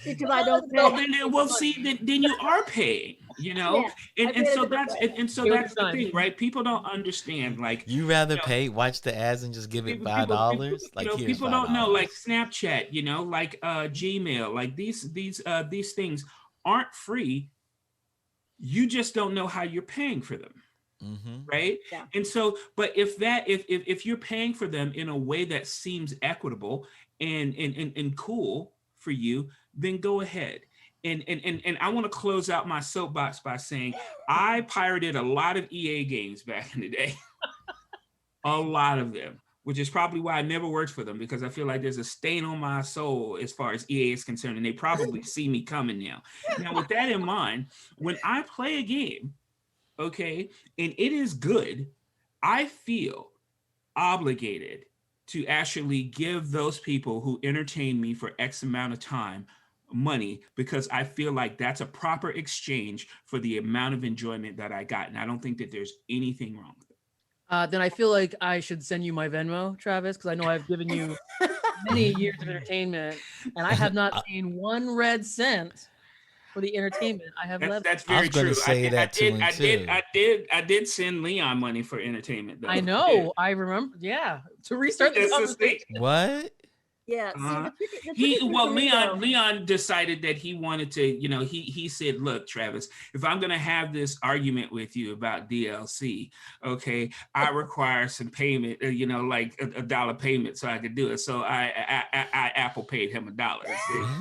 because I don't well, pay. then we'll see. Then you are paying, you know, Yeah, I and paid so a that's different way. and so You're that's the done. thing, right? People don't understand, like You rather know, pay, watch the ads, and just give it $5? you Like, know, here's people don't know, $5. like Snapchat, you know, like Gmail, like these things aren't free. You just don't know how you're paying for them. Right. Yeah. And so, but if you're paying for them in a way that seems equitable and cool for you, then go ahead. And I want to close out my soapbox by saying I pirated a lot of EA games back in the day. A lot of them, which is probably why I never worked for them, because I feel like there's a stain on my soul as far as EA is concerned, and they probably see me coming now. Now, with that in mind, when I play a game, okay, and it is good, I feel obligated to actually give those people who entertain me for X amount of time money, because I feel like that's a proper exchange for the amount of enjoyment that I got. And I don't think that there's anything wrong with it. Then I feel like I should send you my Venmo, Travis, because I know I've given you many years of entertainment, and I have not seen one red cent for the entertainment I have left. That's I was very gonna true. say that too, and two. I did send Leon money for entertainment, though. I know. I remember. Yeah, to restart the That's the conversation. thing. What? Yeah. See, Uh-huh. the tricky thing for me, though- Leon decided that he wanted to, you know, he said, look, Travis, if I'm gonna have this argument with you about DLC, okay, I require some payment, you know, like a dollar payment so I could do it. So I Apple paid him $1.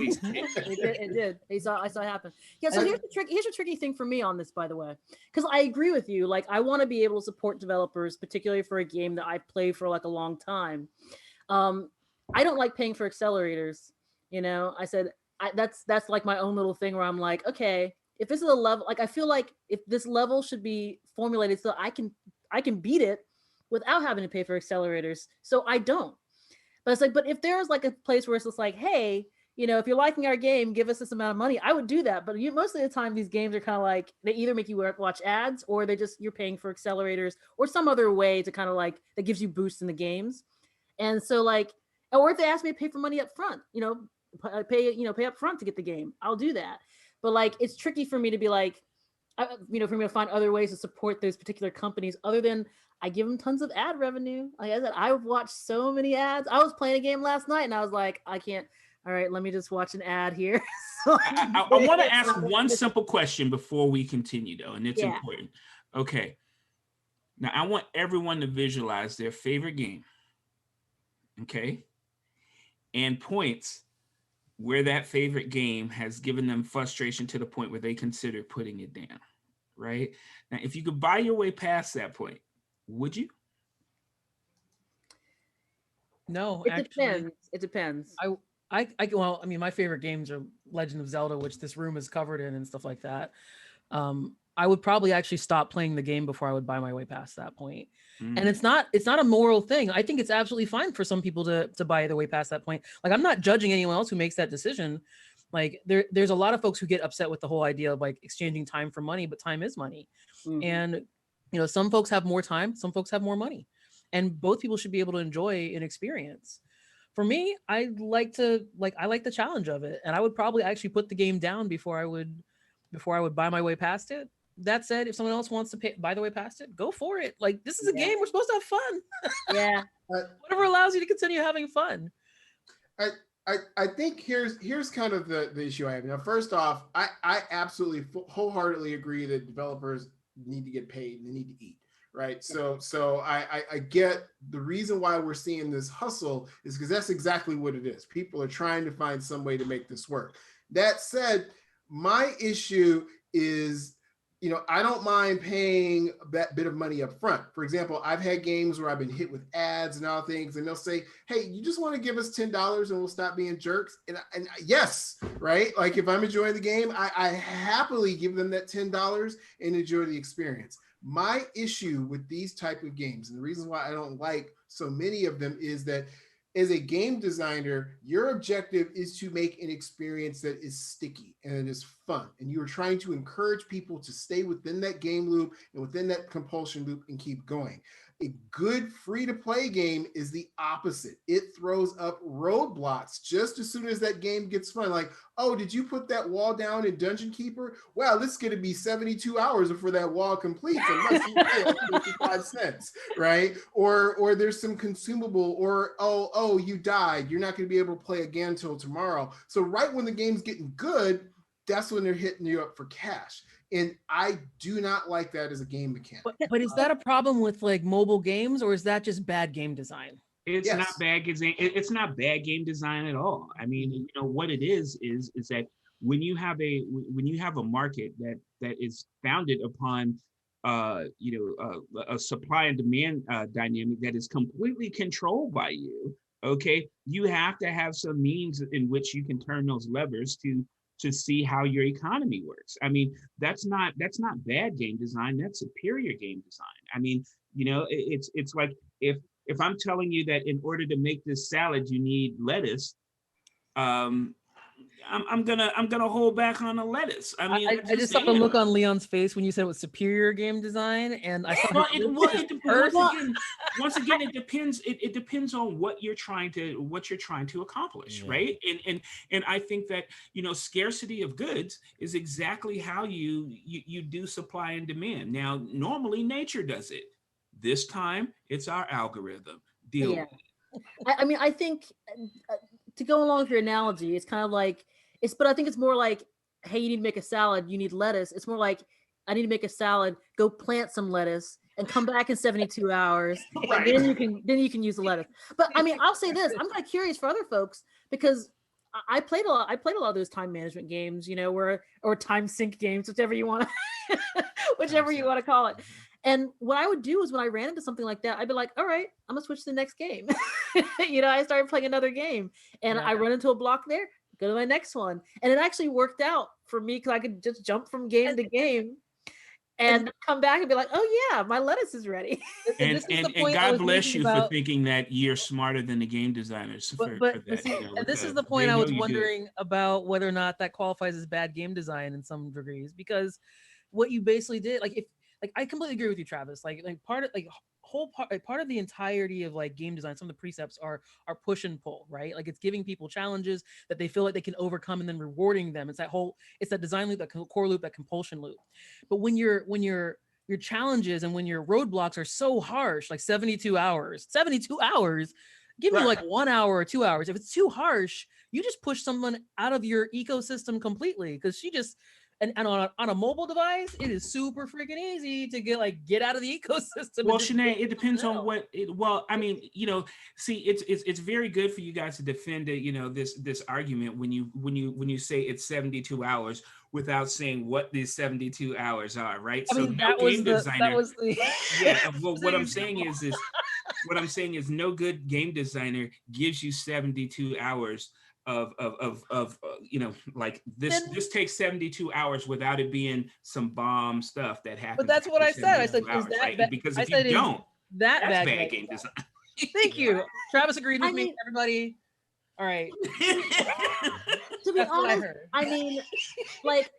It did. I saw it happen. Yeah. So here's the tricky thing for me on this, by the way, because I agree with you. Like, I want to be able to support developers, particularly for a game that I've played for like a long time. I don't like paying for accelerators. You know, I said that's like my own little thing where I'm like, okay, if this is a level, like I feel like if this level should be formulated so I can beat it without having to pay for accelerators, so I don't. But it's like, but if there's like a place where it's just like, hey, you know, if you're liking our game, give us this amount of money, I would do that. But most of the time, these games are kind of like, they either make you watch ads, or you're paying for accelerators or some other way to kind of like, that gives you boosts in the games. And so like, or if they ask me to pay for money up front, you know, pay up front to get the game, I'll do that. But like, it's tricky for me to be like, you know, for me to find other ways to support those particular companies other than I give them tons of ad revenue. Like I said, I've watched so many ads. I was playing a game last night and I was like, I can't. All right, let me just watch an ad here. I want to ask one simple question before we continue, though, and it's important. Okay. Now, I want everyone to visualize their favorite game. Okay. And points where that favorite game has given them frustration to the point where they consider putting it down, right? Now, if you could buy your way past that point, would you? No, Depends. It depends. Well, I mean, my favorite games are Legend of Zelda, which this room is covered in and stuff like that. I would probably actually stop playing the game before I would buy my way past that point. And it's not a moral thing. I think it's absolutely fine for some people to buy their way past that point. Like, I'm not judging anyone else who makes that decision. Like, there's a lot of folks who get upset with the whole idea of like exchanging time for money, but time is money. And, you know, some folks have more time, some folks have more money, and both people should be able to enjoy an experience. For me, I like the challenge of it, and I would probably actually put the game down before I would buy my way past it. That said, if someone else wants to buy the way past it, go for it. Like, this is a game. We're supposed to have fun. Yeah. Whatever allows you to continue having fun. I think here's kind of the issue I have. Now, first off, I absolutely wholeheartedly agree that developers need to get paid and they need to eat, right? So I get the reason why we're seeing this hustle is because that's exactly what it is. People are trying to find some way to make this work. That said, my issue is, I don't mind paying that bit of money up front. For example, I've had games where I've been hit with ads and all things, and they'll say, hey, you just want to give us $10 and we'll stop being jerks. And yes, right? Like if I'm enjoying the game, I happily give them that $10 and enjoy the experience. My issue with these type of games, and the reason why I don't like so many of them, is that as a game designer, your objective is to make an experience that is sticky and it is fun. And you are trying to encourage people to stay within that game loop and within that compulsion loop and keep going. A good free-to-play game is the opposite. It throws up roadblocks just as soon as that game gets fun. Like, oh, did you put that wall down in Dungeon Keeper? Well, this is going to be 72 hours before that wall completes, unless you pay 55 cents, right? Or there's some consumable, or oh, you died. You're not going to be able to play again until tomorrow. So right when the game's getting good, that's when they're hitting you up for cash. And I do not like that as a game mechanic. But is that a problem with like mobile games, or is that just bad game design? It's not bad. It's not bad game design at all. I mean, what it is that when you have a market that is founded upon a supply and demand dynamic that is completely controlled by you, okay, you have to have some means in which you can turn those levers to see how your economy works. I mean, that's not bad game design, that's superior game design. I mean, it's like if I'm telling you that in order to make this salad you need lettuce, I'm gonna hold back on the lettuce. I mean, I just saw the look on Leon's face when you said it was superior game design, and I saw once again, it depends. It depends on what you're trying to accomplish, right? And I think that scarcity of goods is exactly how you do supply and demand. Now, normally nature does it. This time, it's our algorithm. Deal with it. I mean, I think to go along with your analogy, it's kind of like but I think it's more like, hey, you need to make a salad, you need lettuce. It's more like, I need to make a salad, go plant some lettuce and come back in 72 hours. Right. And then you can use the lettuce. But I mean, I'll say this, I'm kind of curious for other folks, because I played a lot of those time management games, or time sink games, whichever you want to call it. And what I would do is when I ran into something like that, I'd be like, all right, I'm gonna switch to the next game. I started playing another game and I run into a block there, go to my next one. And it actually worked out for me because I could just jump from game to game and come back and be like, oh yeah, my lettuce is ready. And God bless you for thinking that you're smarter than the game designers for that. See, and this is the point I was wondering about, whether or not that qualifies as bad game design in some degrees, because what you basically did, I completely agree with you, Travis. Part of the entirety of like game design, some of the precepts are push and pull, right? Like it's giving people challenges that they feel like they can overcome and then rewarding them. It's that design loop, that core loop, that compulsion loop. But when your challenges and when your roadblocks are so harsh, like 72 hours, give me like 1 hour or 2 hours. If it's too harsh, you just push someone out of your ecosystem completely, because she just. And on a mobile device, it is super freaking easy to get out of the ecosystem. Well, Shanae, it depends on what. I mean, see, it's very good for you guys to defend this argument when you say it's 72 hours without saying what these 72 hours are, right? I mean, that was the yeah. Well, what I'm saying is no good game designer gives you 72 hours. Of like this takes 72 hours without it being some bomb stuff that happens. But that's what I said. I said, hours, is that right? bad? Because if you don't, that's bad game design. Thank you. Travis agreed with me. Everybody. All right. To be honest, I mean, like,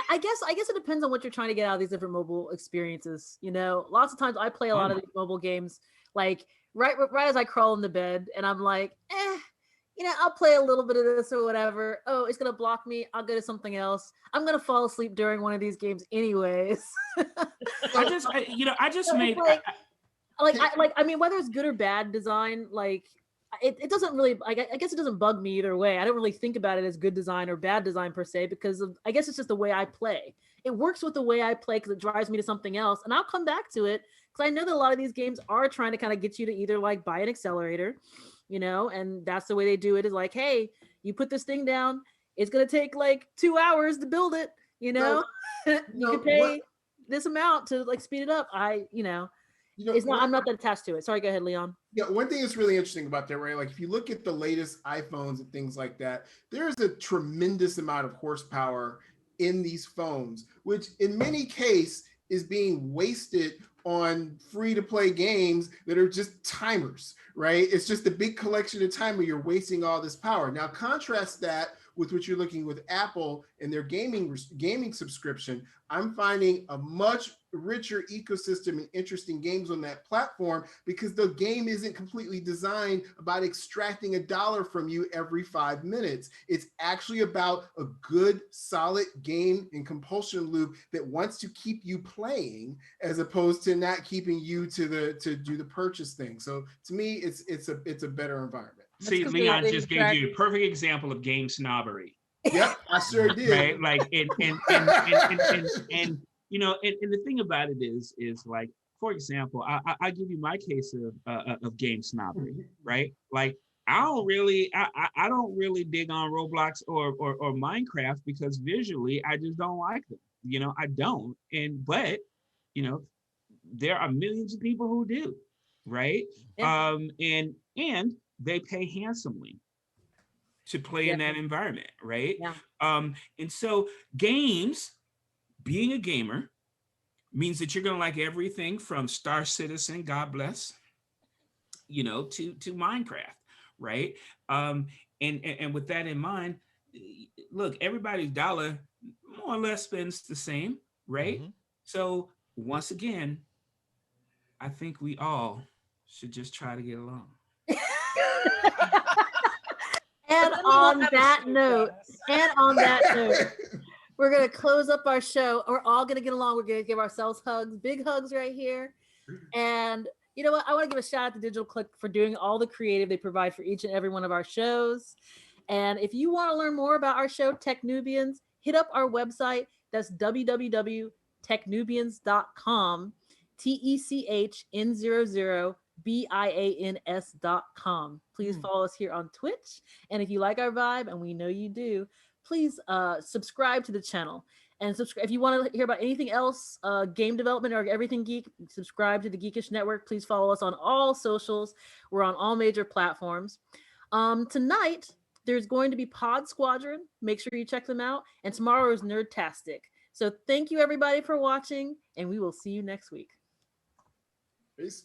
I guess it depends on what you're trying to get out of these different mobile experiences. Lots of times I play a lot of these mobile games, like right as I crawl into bed, and I'm like, I'll play a little bit of this or whatever. Oh, it's gonna block me. I'll go to something else. I'm gonna fall asleep during one of these games anyways. I just made I mean, whether it's good or bad design, like it doesn't really. I guess it doesn't bug me either way. I don't really think about it as good design or bad design per se, because I guess it's just the way I play. It works with the way I play because it drives me to something else, and I'll come back to it because I know that a lot of these games are trying to kind of get you to either like buy an accelerator, you know, and that's the way they do it is like, hey, you put this thing down, it's gonna take like 2 hours to build it, you know. You No, can pay this amount to like speed it up. It's not. I'm not that attached to it. Sorry, go ahead, Leon. Yeah, one thing that's really interesting about that, right? Like if you look at the latest iPhones and things like that, there is a tremendous amount of horsepower in these phones, which in many cases is being wasted on free to play games that are just timers, right? It's just a big collection of timer. You're wasting all this power. Now contrast that with what you're looking with Apple and their gaming subscription. I'm finding a much richer ecosystem and interesting games on that platform because the game isn't completely designed about extracting $1 from you every 5 minutes. It's actually about a good, solid game and compulsion loop that wants to keep you playing, as opposed to not keeping you to do the purchase thing. So to me, it's a better environment. See, Leon just gave you a perfect example of game snobbery. Yep, I sure did. Right, like and you know, and the thing about it is like, for example, I give you my case of game snobbery, right? Like I don't really dig on Roblox or Minecraft because visually I just don't like them. You know, I don't. But you know, there are millions of people who do, right? Yeah. And they pay handsomely to play in that environment, right? Yeah. And so games, being a gamer, means that you're gonna like everything from Star Citizen, God bless, you know, to Minecraft, right? And with that in mind, look, everybody's dollar more or less spends the same, right? Mm-hmm. So once again, I think we all should just try to get along. And on that note, we're gonna close up our show. We're all gonna get along. We're gonna give ourselves hugs, big hugs right here. And you know what? I want to give a shout out to Digital Click for doing all the creative they provide for each and every one of our shows. And if you want to learn more about our show, Technubians, hit up our website. That's www.technubians.com. techn00bians.com. Please follow us here on Twitch. And if you like our vibe, and we know you do, please subscribe to the channel. And subscribe if you want to hear about anything else, game development or everything geek. Subscribe to the Geekish Network. Please follow us on all socials. We're on all major platforms. Tonight there's going to be Pod Squadron. Make sure you check them out. And tomorrow is Nerdtastic. So thank you everybody for watching, and we will see you next week. Peace.